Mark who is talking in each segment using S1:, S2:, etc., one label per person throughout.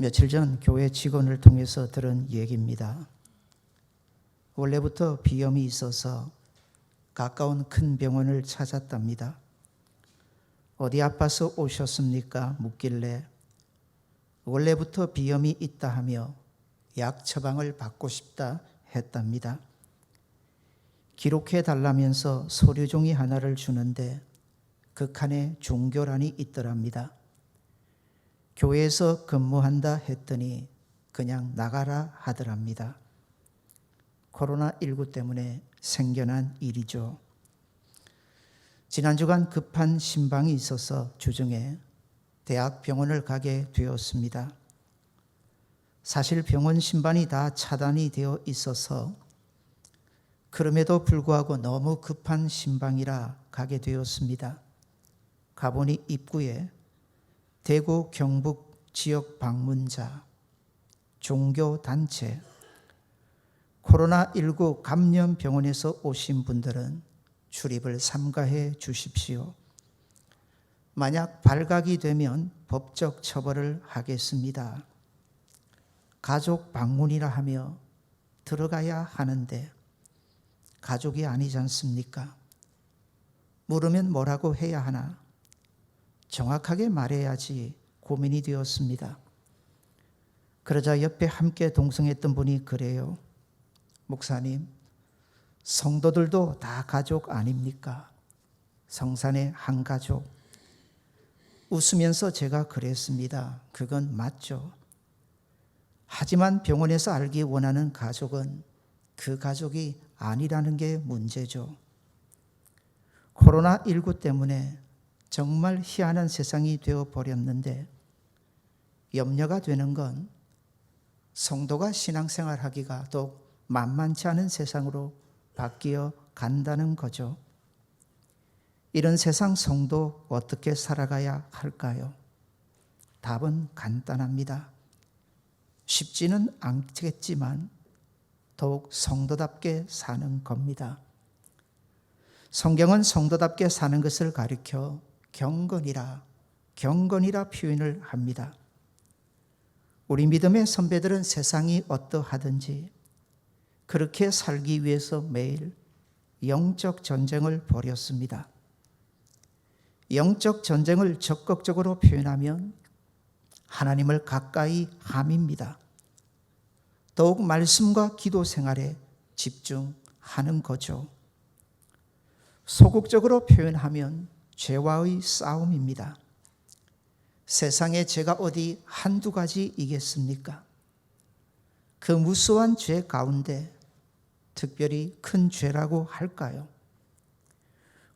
S1: 며칠 전 교회 직원을 통해서 들은 얘기입니다. 원래부터 비염이 있어서 가까운 큰 병원을 찾았답니다. 어디 아파서 오셨습니까? 묻길래 원래부터 비염이 있다 하며 약 처방을 받고 싶다 했답니다. 기록해 달라면서 서류종이 하나를 주는데 그 칸에 종교란이 있더랍니다. 교회에서 근무한다 했더니 그냥 나가라 하더랍니다. 코로나19 때문에 생겨난 일이죠. 지난 주간 급한 신방이 있어서 주중에 대학병원을 가게 되었습니다. 사실 병원 신반이 다 차단이 되어 있어서 그럼에도 불구하고 너무 급한 신방이라 가게 되었습니다. 가보니 입구에 대구 경북 지역 방문자, 종교단체, 코로나19 감염병원에서 오신 분들은 출입을 삼가해 주십시오. 만약 발각이 되면 법적 처벌을 하겠습니다. 가족 방문이라 하며 들어가야 하는데 가족이 아니지 않습니까? 물으면 뭐라고 해야 하나? 정확하게 말해야지 고민이 되었습니다. 그러자 옆에 함께 동성했던 분이 그래요. 목사님, 성도들도 다 가족 아닙니까? 성산의 한 가족. 웃으면서 제가 그랬습니다. 그건 맞죠. 하지만 병원에서 알기 원하는 가족은 그 가족이 아니라는 게 문제죠. 코로나19 때문에 정말 희한한 세상이 되어버렸는데 염려가 되는 건 성도가 신앙생활하기가 더욱 만만치 않은 세상으로 바뀌어 간다는 거죠. 이런 세상 성도 어떻게 살아가야 할까요? 답은 간단합니다. 쉽지는 않겠지만 더욱 성도답게 사는 겁니다. 성경은 성도답게 사는 것을 가리켜 경건이라 표현을 합니다. 우리 믿음의 선배들은 세상이 어떠하든지 그렇게 살기 위해서 매일 영적 전쟁을 벌였습니다. 영적 전쟁을 적극적으로 표현하면 하나님을 가까이 함입니다. 더욱 말씀과 기도 생활에 집중하는 거죠. 소극적으로 표현하면 죄와의 싸움입니다. 세상에 죄가 어디 한두 가지이겠습니까? 그 무수한 죄 가운데 특별히 큰 죄라고 할까요?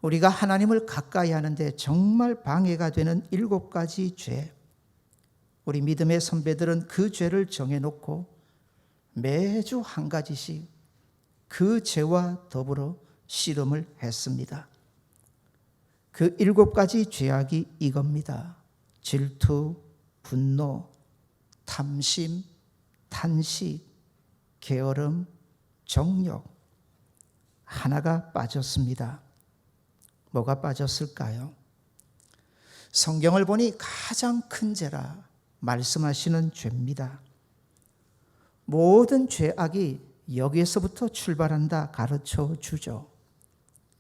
S1: 우리가 하나님을 가까이 하는데 정말 방해가 되는 7가지 죄. 우리 믿음의 선배들은 그 죄를 정해놓고 매주 한 가지씩 그 죄와 더불어 씨름을 했습니다. 그 7가지 죄악이 이겁니다. 질투, 분노, 탐심, 탄식, 게으름, 정욕. 하나가 빠졌습니다. 뭐가 빠졌을까요? 성경을 보니 가장 큰 죄라 말씀하시는 죄입니다. 모든 죄악이 여기에서부터 출발한다 가르쳐 주죠.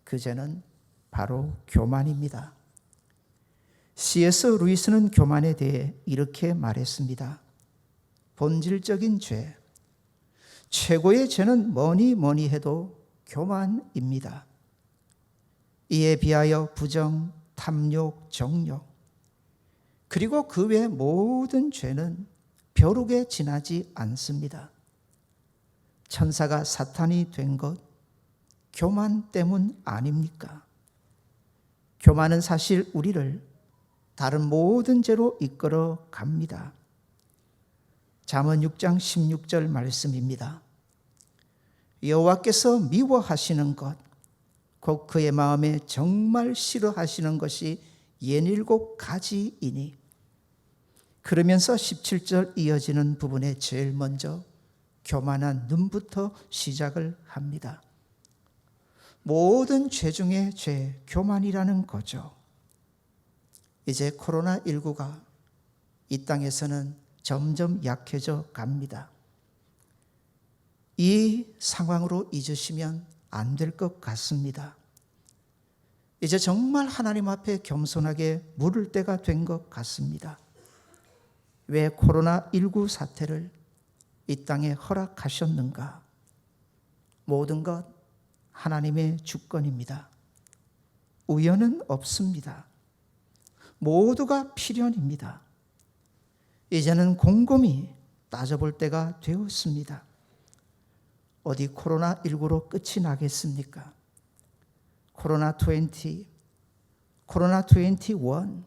S1: 그 죄는 바로 교만입니다. C.S. 루이스는 교만에 대해 이렇게 말했습니다. 본질적인 죄, 최고의 죄는 뭐니 해도 교만입니다. 이에 비하여 부정, 탐욕, 정욕, 그리고 그 외 모든 죄는 벼룩에 지나지 않습니다. 천사가 사탄이 된 것 교만 때문 아닙니까? 교만은 사실 우리를 다른 모든 죄로 이끌어 갑니다. 잠언 6장 16절 말씀입니다. 여호와께서 미워하시는 것, 곧 그의 마음에 정말 싫어하시는 것이 67가지이니. 그러면서 17절 이어지는 부분에 제일 먼저 교만한 눈부터 시작을 합니다. 모든 죄 중에 죄, 교만이라는 거죠. 이제 코로나19가 이 땅에서는 점점 약해져 갑니다. 이 상황으로 잊으시면 안 될 것 같습니다. 이제 정말 하나님 앞에 겸손하게 물을 때가 된 것 같습니다. 왜 코로나19 사태를 이 땅에 허락하셨는가? 모든 것 하나님의 주권입니다. 우연은 없습니다. 모두가 필연입니다. 이제는 곰곰이 따져볼 때가 되었습니다. 어디 코로나19로 끝이 나겠습니까? 코로나20, 코로나21,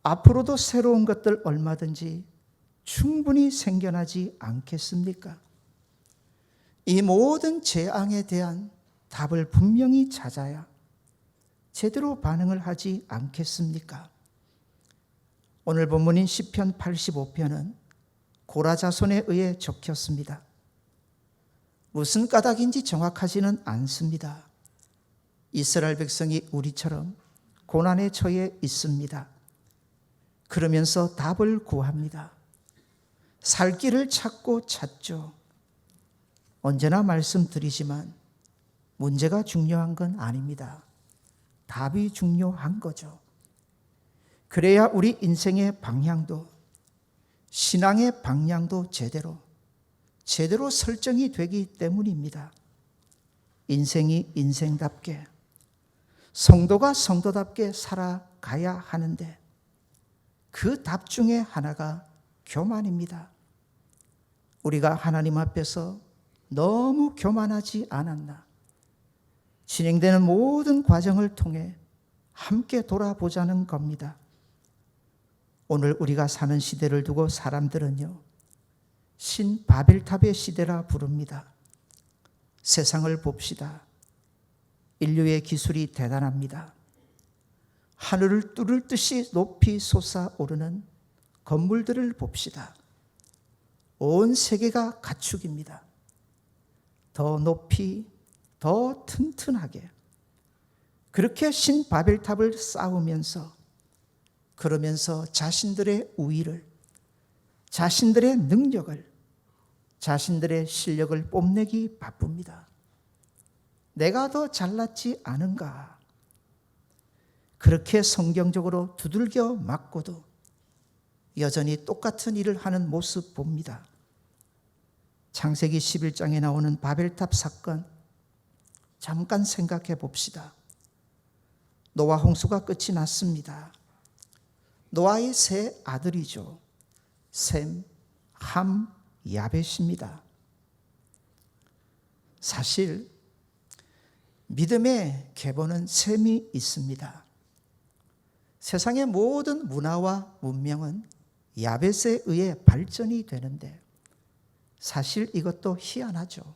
S1: 앞으로도 새로운 것들 얼마든지 충분히 생겨나지 않겠습니까? 이 모든 재앙에 대한 답을 분명히 찾아야 제대로 반응을 하지 않겠습니까? 오늘 본문인 시편 85편은 고라자손에 의해 적혔습니다. 무슨 까닭인지 정확하지는 않습니다. 이스라엘 백성이 우리처럼 고난에 처해 있습니다. 그러면서 답을 구합니다. 살 길을 찾고 찾죠. 언제나 말씀드리지만 문제가 중요한 건 아닙니다. 답이 중요한 거죠. 그래야 우리 인생의 방향도, 신앙의 방향도 제대로 설정이 되기 때문입니다. 인생이 인생답게, 성도가 성도답게 살아가야 하는데 그 답 중에 하나가 교만입니다. 우리가 하나님 앞에서 너무 교만하지 않았나? 진행되는 모든 과정을 통해 함께 돌아보자는 겁니다. 오늘 우리가 사는 시대를 두고 사람들은요, 신바벨탑의 시대라 부릅니다. 세상을 봅시다. 인류의 기술이 대단합니다. 하늘을 뚫을 듯이 높이 솟아오르는 건물들을 봅시다. 온 세계가 가축입니다. 더 높이, 더 튼튼하게 그렇게 신바벨탑을 쌓으면서, 그러면서 자신들의 우위를, 자신들의 능력을, 자신들의 실력을 뽐내기 바쁩니다. 내가 더 잘났지 않은가? 그렇게 성경적으로 두들겨 맞고도 여전히 똑같은 일을 하는 모습 봅니다. 창세기 11장에 나오는 바벨탑 사건 잠깐 생각해 봅시다. 노아 홍수가 끝이 났습니다. 노아의 세 아들이죠. 셈, 함, 야벳입니다. 사실 믿음의 계보는 셈이 있습니다. 세상의 모든 문화와 문명은 야벳에 의해 발전이 되는데 사실 이것도 희한하죠.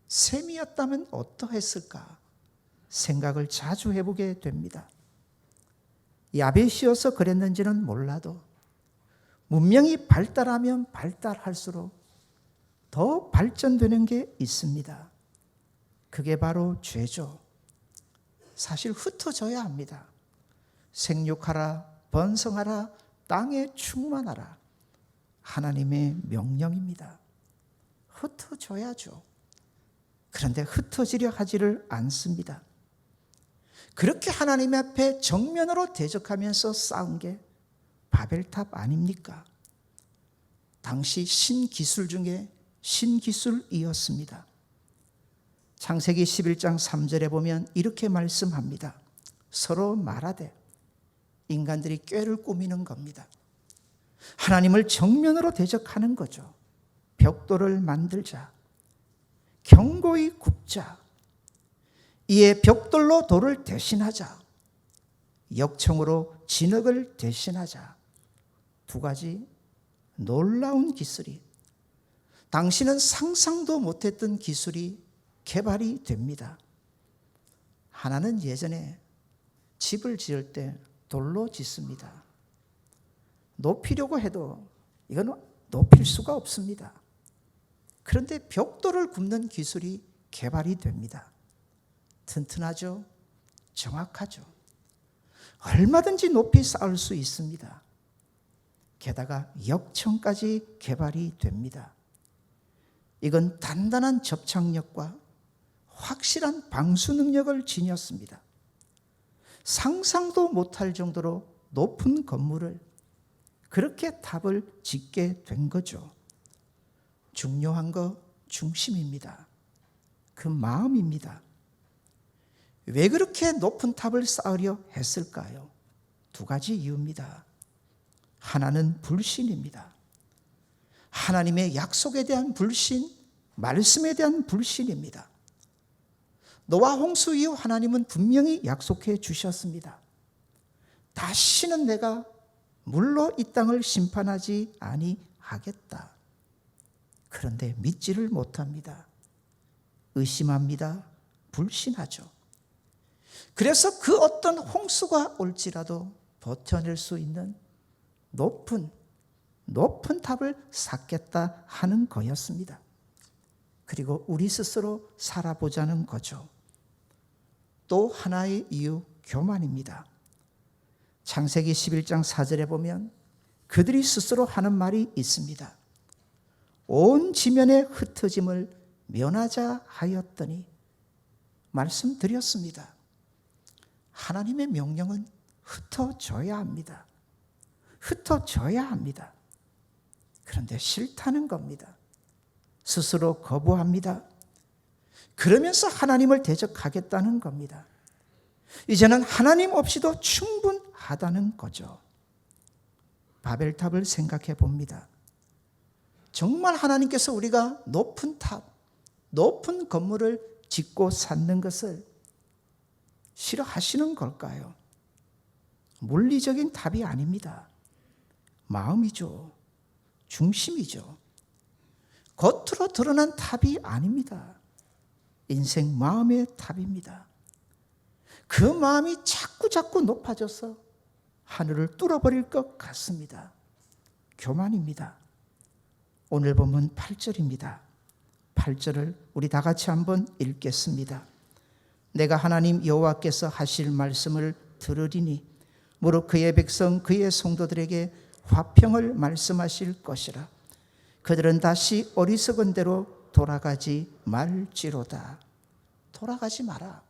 S1: 셈이었다면 어떠했을까 생각을 자주 해보게 됩니다. 야벳이어서 그랬는지는 몰라도 문명이 발달하면 발달할수록 더 발전되는 게 있습니다. 그게 바로 죄죠. 사실 흩어져야 합니다. 생육하라, 번성하라, 땅에 충만하라. 하나님의 명령입니다. 흩어져야죠. 그런데 흩어지려 하지를 않습니다. 그렇게 하나님 앞에 정면으로 대적하면서 싸운 게 바벨탑 아닙니까? 당시 신기술 중에 신기술이었습니다. 창세기 11장 3절에 보면 이렇게 말씀합니다. 서로 말하되, 인간들이 꾀를 꾸미는 겁니다. 하나님을 정면으로 대적하는 거죠. 벽돌을 만들자, 견고히 굽자, 이에 벽돌로 돌을 대신하자, 역청으로 진흙을 대신하자. 두 가지 놀라운 기술이, 당시는 상상도 못했던 기술이 개발이 됩니다. 하나는 예전에 집을 지을 때 돌로 짓습니다. 높이려고 해도 이건 높일 수가 없습니다. 그런데 벽돌을 굽는 기술이 개발이 됩니다. 튼튼하죠? 정확하죠? 얼마든지 높이 쌓을 수 있습니다. 게다가 역청까지 개발이 됩니다. 이건 단단한 접착력과 확실한 방수 능력을 지녔습니다. 상상도 못할 정도로 높은 건물을 그렇게 탑을 짓게 된 거죠. 중요한 거 중심입니다. 그 마음입니다. 왜 그렇게 높은 탑을 쌓으려 했을까요? 두 가지 이유입니다. 하나는 불신입니다. 하나님의 약속에 대한 불신, 말씀에 대한 불신입니다. 노아 홍수 이후 하나님은 분명히 약속해 주셨습니다. 다시는 내가 물로 이 땅을 심판하지 아니하겠다. 그런데 믿지를 못합니다. 의심합니다. 불신하죠. 그래서 그 어떤 홍수가 올지라도 버텨낼 수 있는 높은 탑을 쌓겠다 하는 거였습니다. 그리고 우리 스스로 살아보자는 거죠. 또 하나의 이유, 교만입니다. 창세기 11장 4절에 보면 그들이 스스로 하는 말이 있습니다. 온 지면의 흩어짐을 면하자 하였더니, 말씀드렸습니다. 하나님의 명령은 흩어져야 합니다. 흩어져야 합니다. 그런데 싫다는 겁니다. 스스로 거부합니다. 그러면서 하나님을 대적하겠다는 겁니다. 이제는 하나님 없이도 충분하다는 거죠. 바벨탑을 생각해 봅니다. 정말 하나님께서 우리가 높은 탑, 높은 건물을 짓고 쌓는 것을 싫어하시는 걸까요? 물리적인 탑이 아닙니다. 마음이죠. 중심이죠. 겉으로 드러난 탑이 아닙니다. 인생 마음의 탑입니다. 그 마음이 자꾸 높아져서 하늘을 뚫어버릴 것 같습니다. 교만입니다. 오늘 본문 8절입니다. 8절을 우리 다 같이 한번 읽겠습니다. 내가 하나님 여호와께서 하실 말씀을 들으리니 무릇 그의 백성 그의 성도들에게 화평을 말씀하실 것이라. 그들은 다시 어리석은 대로 돌아가지 말지로다. 돌아가지 마라.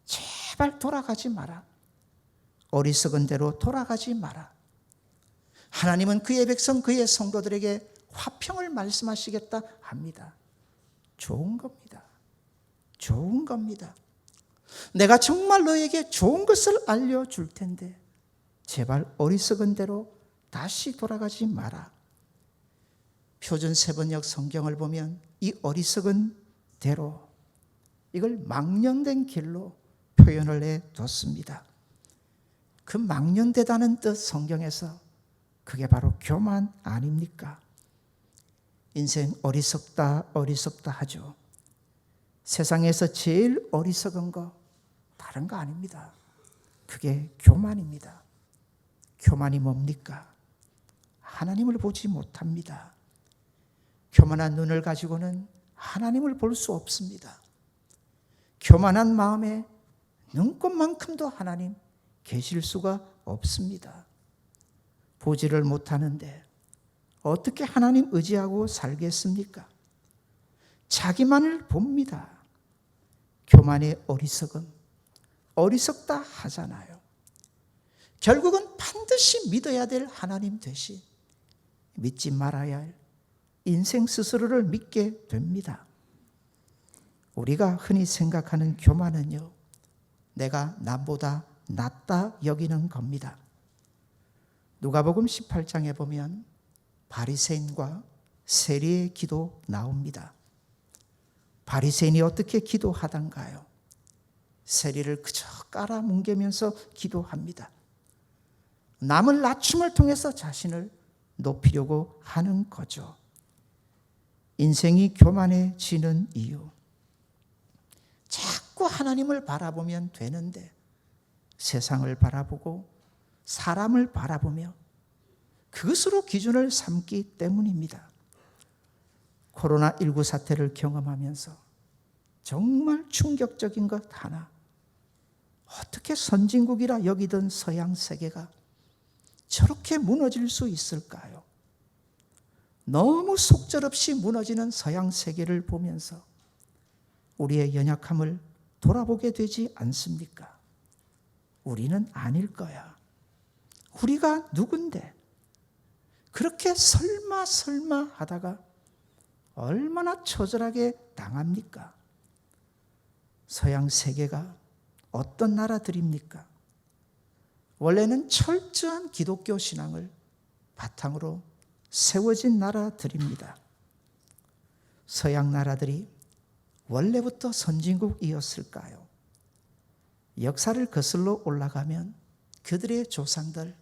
S1: 제발 돌아가지 마라. 어리석은 대로 돌아가지 마라. 하나님은 그의 백성 그의 성도들에게 화평을 말씀하시겠다 합니다. 좋은 겁니다. 좋은 겁니다. 내가 정말 너에게 좋은 것을 알려줄 텐데 제발 어리석은 대로 다시 돌아가지 마라. 표준 세번역 성경을 보면 이 어리석은 대로, 이걸 망령된 길로 표현을 해뒀습니다. 그 망령되다는 뜻 성경에서 그게 바로 교만 아닙니까? 인생 어리석다 하죠. 세상에서 제일 어리석은 거 다른 거 아닙니다. 그게 교만입니다. 교만이 뭡니까? 하나님을 보지 못합니다. 교만한 눈을 가지고는 하나님을 볼 수 없습니다. 교만한 마음에 눈꽃만큼도 하나님 계실 수가 없습니다. 보지를 못하는데 어떻게 하나님 의지하고 살겠습니까? 자기만을 봅니다. 교만의 어리석음, 어리석다 하잖아요. 결국은 반드시 믿어야 될 하나님 대신 믿지 말아야 할 인생 스스로를 믿게 됩니다. 우리가 흔히 생각하는 교만은요, 내가 남보다 낫다 여기는 겁니다. 누가복음 18장에 보면 바리새인과 세리의 기도 나옵니다. 바리새인이 어떻게 기도하던가요? 세리를 그저 깔아뭉개면서 기도합니다. 남을 낮춤을 통해서 자신을 높이려고 하는 거죠. 인생이 교만해지는 이유, 자꾸 하나님을 바라보면 되는데 세상을 바라보고 사람을 바라보며 그것으로 기준을 삼기 때문입니다. 코로나19 사태를 경험하면서 정말 충격적인 것 하나, 어떻게 선진국이라 여기던 서양 세계가 저렇게 무너질 수 있을까요? 너무 속절없이 무너지는 서양 세계를 보면서 우리의 연약함을 돌아보게 되지 않습니까? 우리는 아닐 거야. 우리가 누군데? 그렇게 설마 하다가 얼마나 처절하게 당합니까? 서양 세계가 어떤 나라들입니까? 원래는 철저한 기독교 신앙을 바탕으로 세워진 나라들입니다. 서양 나라들이 원래부터 선진국이었을까요? 역사를 거슬러 올라가면 그들의 조상들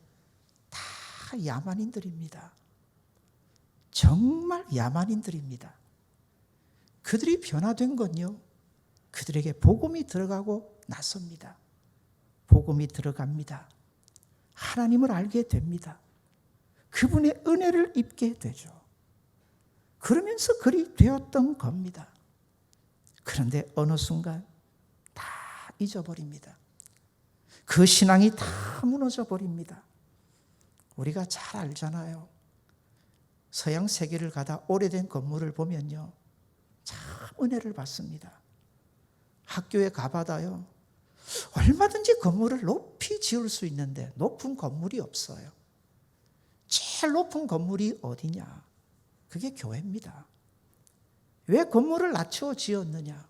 S1: 다 야만인들입니다. 정말 야만인들입니다. 그들이 변화된 건요, 그들에게 복음이 들어가고 나섭니다. 복음이 들어갑니다. 하나님을 알게 됩니다. 그분의 은혜를 입게 되죠. 그러면서 그리 되었던 겁니다. 그런데 어느 순간 다 잊어버립니다. 그 신앙이 다 무너져 버립니다. 우리가 잘 알잖아요. 서양 세계를 가다 오래된 건물을 보면요, 참 은혜를 받습니다. 학교에 가봐도요, 얼마든지 건물을 높이 지을 수 있는데 높은 건물이 없어요. 제일 높은 건물이 어디냐? 그게 교회입니다. 왜 건물을 낮추어 지었느냐?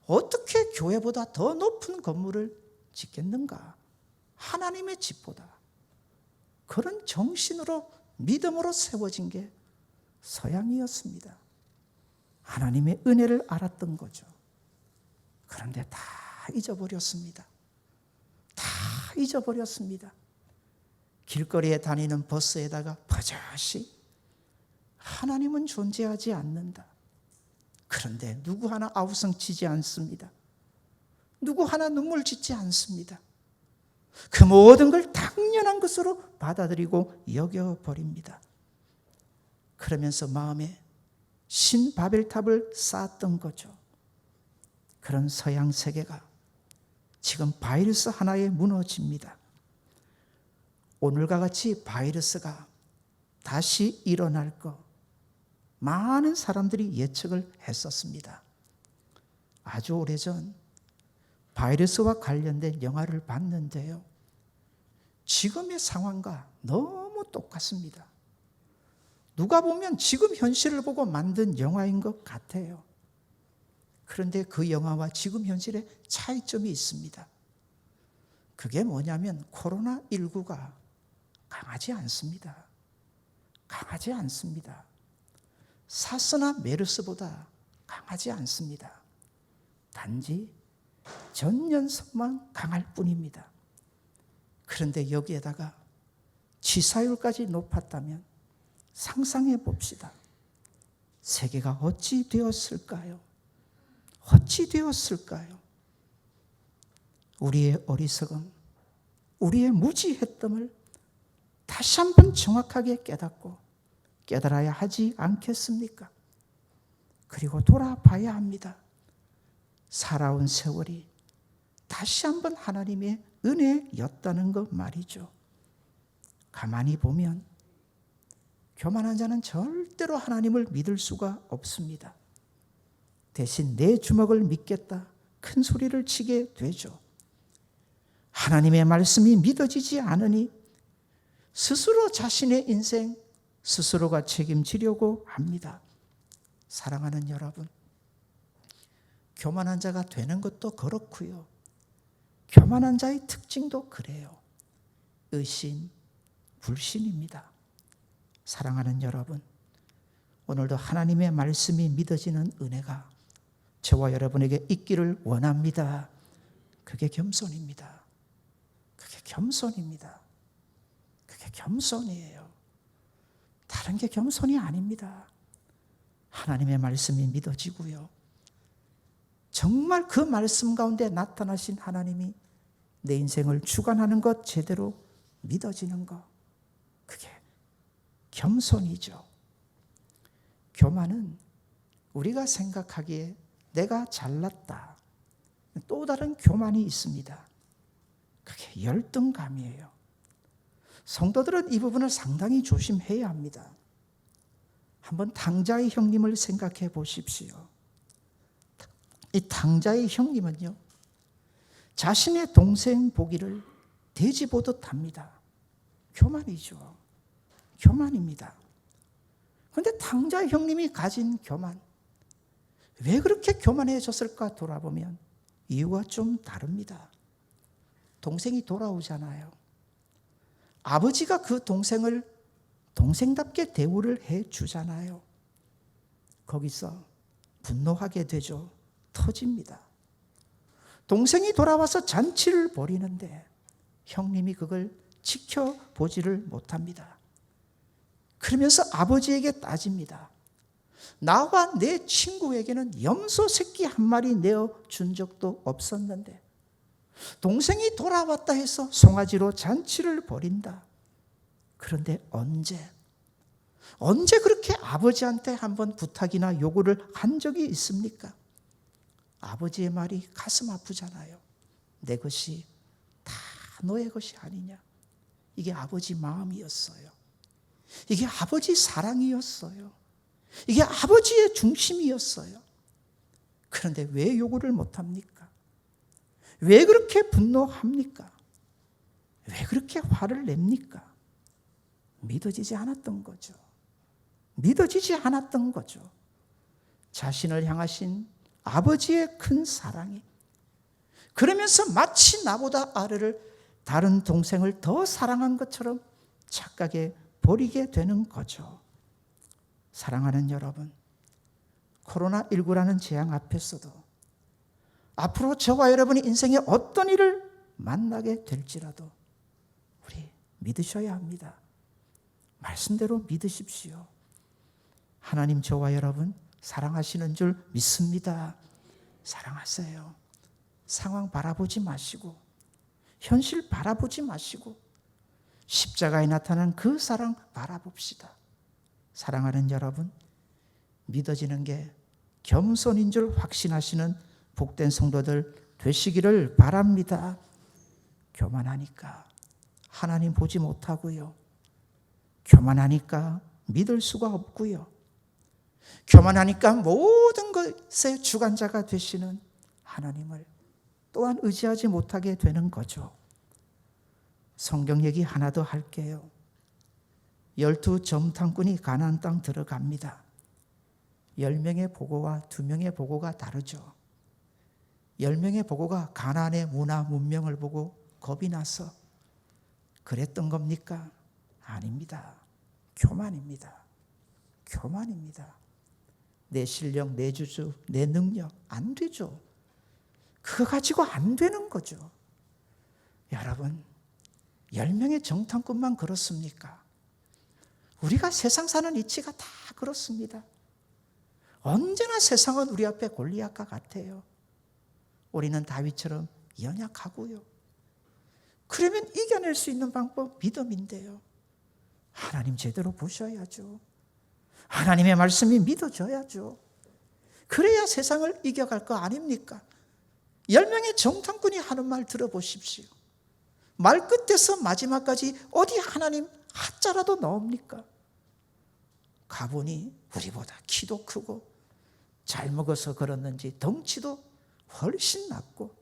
S1: 어떻게 교회보다 더 높은 건물을 짓겠는가? 하나님의 집보다. 그런 정신으로, 믿음으로 세워진 게 서양이었습니다. 하나님의 은혜를 알았던 거죠. 그런데 다 잊어버렸습니다. 다 잊어버렸습니다. 길거리에 다니는 버스에다가 버젓이 하나님은 존재하지 않는다. 그런데 누구 하나 아우성치지 않습니다. 누구 하나 눈물 짓지 않습니다. 그 모든 걸 당연한 것으로 받아들이고 여겨버립니다. 그러면서 마음에 신바벨탑을 쌓았던 거죠. 그런 서양 세계가 지금 바이러스 하나에 무너집니다. 오늘과 같이 바이러스가 다시 일어날 거 많은 사람들이 예측을 했었습니다. 아주 오래전 바이러스와 관련된 영화를 봤는데요, 지금의 상황과 너무 똑같습니다. 누가 보면 지금 현실을 보고 만든 영화인 것 같아요. 그런데 그 영화와 지금 현실에 차이점이 있습니다. 그게 뭐냐면 코로나19가 강하지 않습니다. 강하지 않습니다. 사스나 메르스보다 강하지 않습니다. 단지 전염성만 강할 뿐입니다. 그런데 여기에다가 치사율까지 높았다면 상상해 봅시다. 세계가 어찌 되었을까요? 어찌 되었을까요? 우리의 어리석음, 우리의 무지했음을 다시 한번 정확하게 깨닫고 깨달아야 하지 않겠습니까? 그리고 돌아봐야 합니다. 살아온 세월이 다시 한번 하나님의 은혜였다는 것 말이죠. 가만히 보면 교만한 자는 절대로 하나님을 믿을 수가 없습니다. 대신 내 주먹을 믿겠다 큰 소리를 치게 되죠. 하나님의 말씀이 믿어지지 않으니 스스로 자신의 인생 스스로가 책임지려고 합니다. 사랑하는 여러분, 교만한 자가 되는 것도 그렇고요, 교만한 자의 특징도 그래요. 의심, 불신입니다. 사랑하는 여러분, 오늘도 하나님의 말씀이 믿어지는 은혜가 저와 여러분에게 있기를 원합니다. 그게 겸손입니다. 그게 겸손입니다. 그게 겸손이에요. 다른 게 겸손이 아닙니다. 하나님의 말씀이 믿어지고요, 정말 그 말씀 가운데 나타나신 하나님이 내 인생을 주관하는 것 제대로 믿어지는 것, 그게 겸손이죠. 교만은 우리가 생각하기에 내가 잘났다, 또 다른 교만이 있습니다. 그게 열등감이에요. 성도들은 이 부분을 상당히 조심해야 합니다. 한번 탕자의 형님을 생각해 보십시오. 이 탕자의 형님은요, 자신의 동생 보기를 돼지 보듯 합니다. 교만이죠. 교만입니다. 그런데 탕자의 형님이 가진 교만, 왜 그렇게 교만해졌을까 돌아보면 이유가 좀 다릅니다. 동생이 돌아오잖아요. 아버지가 그 동생을 동생답게 대우를 해주잖아요. 거기서 분노하게 되죠. 터집니다. 동생이 돌아와서 잔치를 벌이는데 형님이 그걸 지켜보지를 못합니다. 그러면서 아버지에게 따집니다. 나와 내 친구에게는 염소 새끼 한 마리 내어준 적도 없었는데 동생이 돌아왔다 해서 송아지로 잔치를 벌인다. 그런데 언제 그렇게 아버지한테 한번 부탁이나 요구를 한 적이 있습니까? 아버지의 말이 가슴 아프잖아요. 내 것이 다 너의 것이 아니냐. 이게 아버지 마음이었어요. 이게 아버지 사랑이었어요. 이게 아버지의 중심이었어요. 그런데 왜 요구를 못합니까? 왜 그렇게 분노합니까? 왜 그렇게 화를 냅니까? 믿어지지 않았던 거죠. 믿어지지 않았던 거죠. 자신을 향하신 아버지의 큰 사랑이, 그러면서 마치 나보다 아래를 다른 동생을 더 사랑한 것처럼 착각에 버리게 되는 거죠. 사랑하는 여러분, 코로나19라는 재앙 앞에서도 앞으로 저와 여러분이 인생에 어떤 일을 만나게 될지라도 우리 믿으셔야 합니다. 말씀대로 믿으십시오. 하나님 저와 여러분 사랑하시는 줄 믿습니다. 사랑하세요. 상황 바라보지 마시고, 현실 바라보지 마시고, 십자가에 나타난 그 사랑 바라봅시다. 사랑하는 여러분, 믿어지는 게 겸손인 줄 확신하시는 복된 성도들 되시기를 바랍니다. 교만하니까 하나님 보지 못하고요. 교만하니까 믿을 수가 없고요. 교만하니까 모든 것의 주관자가 되시는 하나님을 또한 의지하지 못하게 되는 거죠. 성경 얘기 하나 더 할게요. 12 점탕꾼이 가나안 땅 들어갑니다. 10명의 보고와 2명의 보고가 다르죠. 10명의 보고가 가나안의 문화 문명을 보고 겁이 나서 그랬던 겁니까? 아닙니다. 교만입니다. 교만입니다. 내 실력, 내 주주, 내 능력 안 되죠. 그거 가지고 안 되는 거죠. 여러분, 10명의 정탐꾼만 그렇습니까? 우리가 세상 사는 이치가 다 그렇습니다. 언제나 세상은 우리 앞에 골리앗과 같아요. 우리는 다윗처럼 연약하고요. 그러면 이겨낼 수 있는 방법 믿음인데요. 하나님 제대로 보셔야죠. 하나님의 말씀이 믿어져야죠. 그래야 세상을 이겨갈 거 아닙니까? 10명의 정탐꾼이 하는 말 들어보십시오. 말 끝에서 마지막까지 어디 하나님 하자라도 나옵니까? 가보니 우리보다 키도 크고 잘 먹어서 그렇는지 덩치도 훨씬 낮고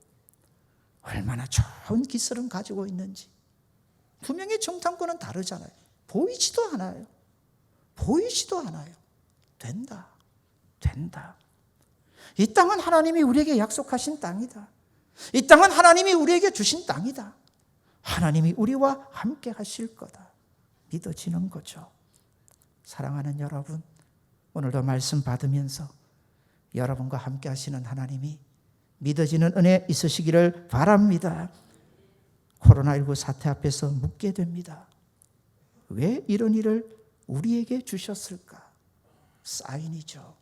S1: 얼마나 좋은 기술은 가지고 있는지. 2명의 정탐꾼은 다르잖아요. 보이지도 않아요. 보이지도 않아요. 된다. 이 땅은 하나님이 우리에게 약속하신 땅이다. 이 땅은 하나님이 우리에게 주신 땅이다. 하나님이 우리와 함께 하실 거다. 믿어지는 거죠. 사랑하는 여러분, 오늘도 말씀 받으면서 여러분과 함께 하시는 하나님이 믿어지는 은혜 있으시기를 바랍니다. 코로나19 사태 앞에서 묻게 됩니다. 왜 이런 일을 우리에게 주셨을까? 사인이죠.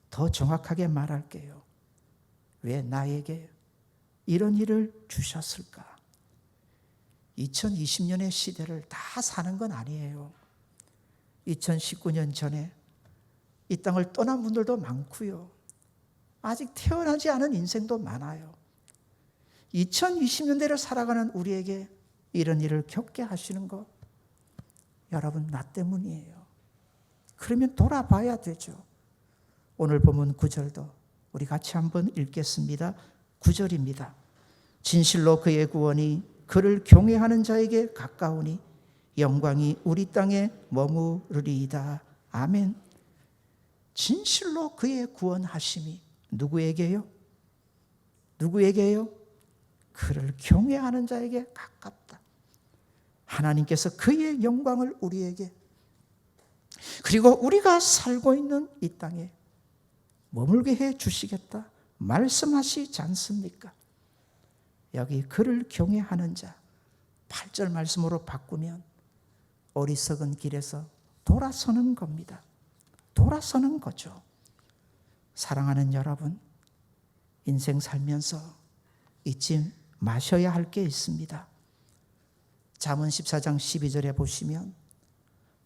S1: 더 정확하게 말할게요. 왜 나에게 이런 일을 주셨을까? 2020년의 시대를 다 사는 건 아니에요. 2019년 전에 이 땅을 떠난 분들도 많고요. 아직 태어나지 않은 인생도 많아요. 2020년대를 살아가는 우리에게 이런 일을 겪게 하시는 거 여러분 나 때문이에요. 그러면 돌아봐야 되죠. 오늘 본문 9절도 우리 같이 한번 읽겠습니다. 9절입니다. 진실로 그의 구원이 그를 경외하는 자에게 가까우니 영광이 우리 땅에 머무르리이다. 아멘. 진실로 그의 구원하심이 누구에게요? 누구에게요? 그를 경외하는 자에게 가깝다. 하나님께서 그의 영광을 우리에게, 그리고 우리가 살고 있는 이 땅에 머물게 해 주시겠다 말씀하시지 않습니까? 여기 그를 경외하는 자 8절 말씀으로 바꾸면 어리석은 길에서 돌아서는 겁니다. 돌아서는 거죠. 사랑하는 여러분, 인생 살면서 잊지 마셔야 할 게 있습니다. 잠언 14장 12절에 보시면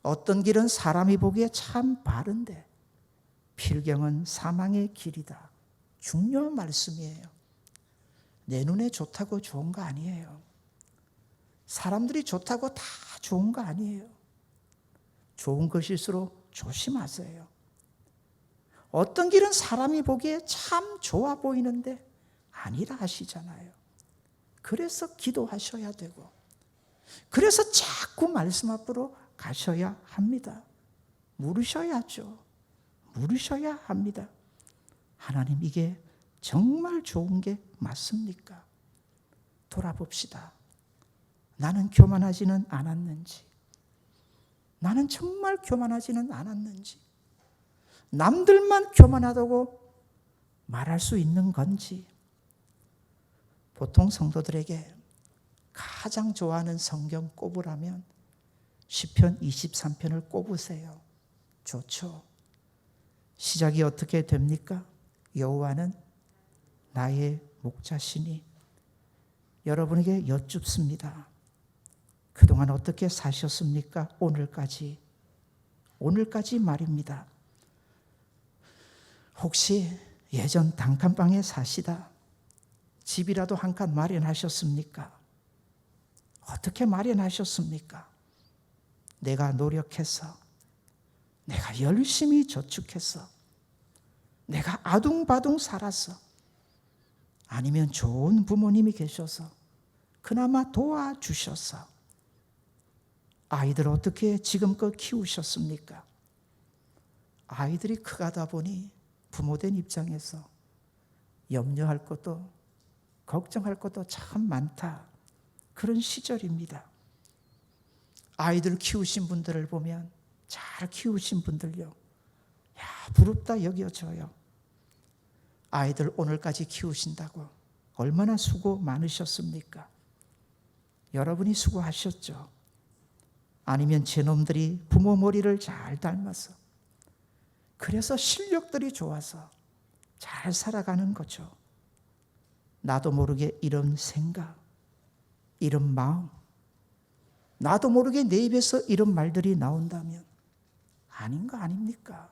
S1: 어떤 길은 사람이 보기에 참 바른데 필경은 사망의 길이다. 중요한 말씀이에요. 내 눈에 좋다고 좋은 거 아니에요. 사람들이 좋다고 다 좋은 거 아니에요. 좋은 것일수록 조심하세요. 어떤 길은 사람이 보기에 참 좋아 보이는데 아니라 하시잖아요. 그래서 기도하셔야 되고, 그래서 자꾸 말씀 앞으로 가셔야 합니다. 물으셔야죠. 물으셔야 합니다. 하나님, 이게 정말 좋은 게 맞습니까? 돌아봅시다. 나는 교만하지는 않았는지, 나는 정말 교만하지는 않았는지, 남들만 교만하다고 말할 수 있는 건지. 보통 성도들에게 가장 좋아하는 성경 꼽으라면 시편 23편을 꼽으세요. 좋죠. 시작이 어떻게 됩니까? 여호와는 나의 목자시니. 여러분에게 여쭙습니다. 그동안 어떻게 사셨습니까? 오늘까지 말입니다. 혹시 예전 단칸방에 사시다 집이라도 한 칸 마련하셨습니까? 어떻게 마련하셨습니까? 내가 노력해서, 내가 열심히 저축해서, 내가 아둥바둥 살아서, 아니면 좋은 부모님이 계셔서 그나마 도와주셔서 아이들 어떻게 지금껏 키우셨습니까? 아이들이 크가다 보니 부모된 입장에서 염려할 것도 걱정할 것도 참 많다. 그런 시절입니다. 아이들 키우신 분들을 보면, 잘 키우신 분들요, 야, 부럽다 여겨져요. 아이들 오늘까지 키우신다고 얼마나 수고 많으셨습니까? 여러분이 수고하셨죠. 아니면 제놈들이 부모 머리를 잘 닮아서, 그래서 실력들이 좋아서 잘 살아가는 거죠. 나도 모르게 이런 생각, 이런 마음, 나도 모르게 내 입에서 이런 말들이 나온다면 아닌 거 아닙니까?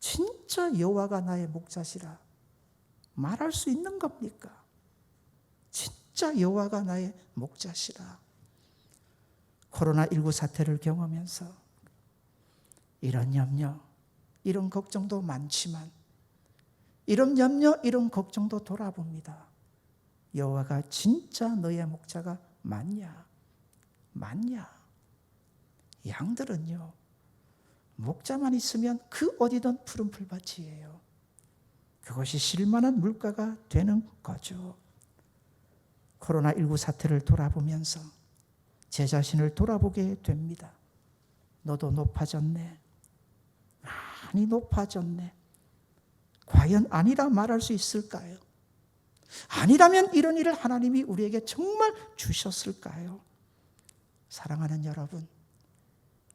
S1: 진짜 여호와가 나의 목자시라 말할 수 있는 겁니까? 진짜 여호와가 나의 목자시라. 코로나19 사태를 경험하면서 이런 염려, 이런 걱정도 많지만, 이런 염려, 이런 걱정도 돌아봅니다. 여호와가 진짜 너의 목자가 맞냐? 맞냐? 양들은요, 목자만 있으면 그 어디든 푸른 풀밭이에요. 그것이 실만한 물가가 되는 거죠. 코로나19 사태를 돌아보면서 제 자신을 돌아보게 됩니다. 너도 높아졌네. 많이 높아졌네. 과연 아니라 말할 수 있을까요? 아니라면 이런 일을 하나님이 우리에게 정말 주셨을까요? 사랑하는 여러분,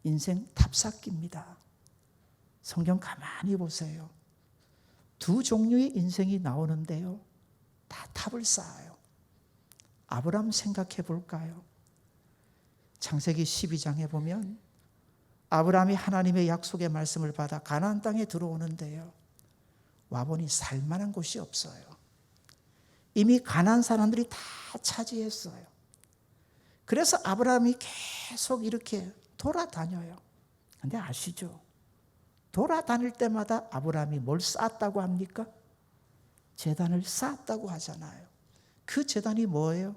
S1: 인생 탑쌓기입니다. 성경 가만히 보세요. 두 종류의 인생이 나오는데요, 다 탑을 쌓아요. 아브라함 생각해 볼까요? 창세기 12장에 보면 아브라함이 하나님의 약속의 말씀을 받아 가나안 땅에 들어오는데요, 와보니 살만한 곳이 없어요. 이미 가나안 사람들이 다 차지했어요. 그래서 아브라함이 계속 이렇게 돌아다녀요. 근데 아시죠? 돌아다닐 때마다 아브라함이 뭘 쌓았다고 합니까? 제단을 쌓았다고 하잖아요. 그 제단이 뭐예요?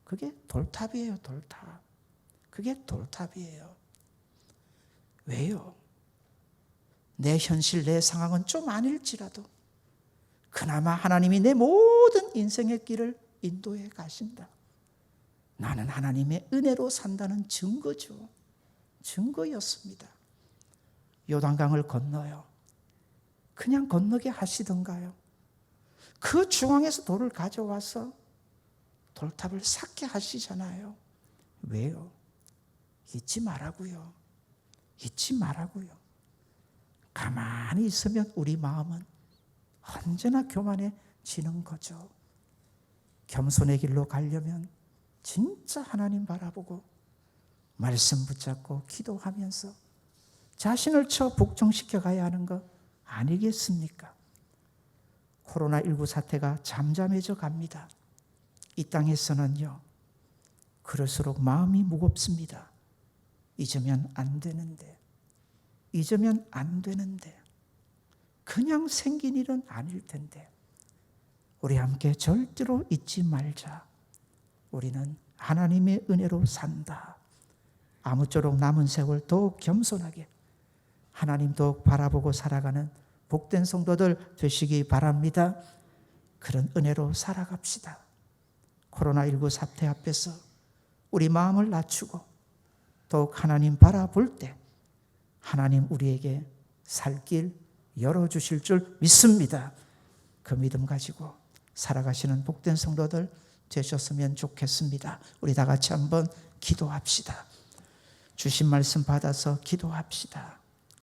S1: 그게 돌탑이에요. 돌탑. 그게 돌탑이에요. 왜요? 내 현실, 내 상황은 좀 아닐지라도 그나마 하나님이 내 모든 인생의 길을 인도해 가신다. 나는 하나님의 은혜로 산다는 증거죠. 증거였습니다. 요단강을 건너요. 그냥 건너게 하시던가요? 그 중앙에서 돌을 가져와서 돌탑을 쌓게 하시잖아요. 왜요? 잊지 말라고요. 잊지 말라고요. 가만히 있으면 우리 마음은 언제나 교만해지는 거죠. 겸손의 길로 가려면 진짜 하나님 바라보고 말씀 붙잡고 기도하면서 자신을 복종시켜 가야 하는 거 아니겠습니까? 코로나19 사태가 잠잠해져 갑니다. 이 땅에서는요, 그럴수록 마음이 무겁습니다. 잊으면 안 되는데, 잊으면 안 되는데, 그냥 생긴 일은 아닐 텐데, 우리 함께 절대로 잊지 말자. 우리는 하나님의 은혜로 산다. 아무쪼록 남은 세월 더욱 겸손하게 하나님 더욱 바라보고 살아가는 복된 성도들 되시기 바랍니다. 그런 은혜로 살아갑시다. 코로나19 사태 앞에서 우리 마음을 낮추고 더욱 하나님 바라볼 때 하나님 우리에게 살 길 열어주실 줄 믿습니다. 그 믿음 가지고 살아가시는 복된 성도들 되셨으면 좋겠습니다. 우리 다 같이 한번 기도합시다. 주신 말씀 받아서 기도합시다.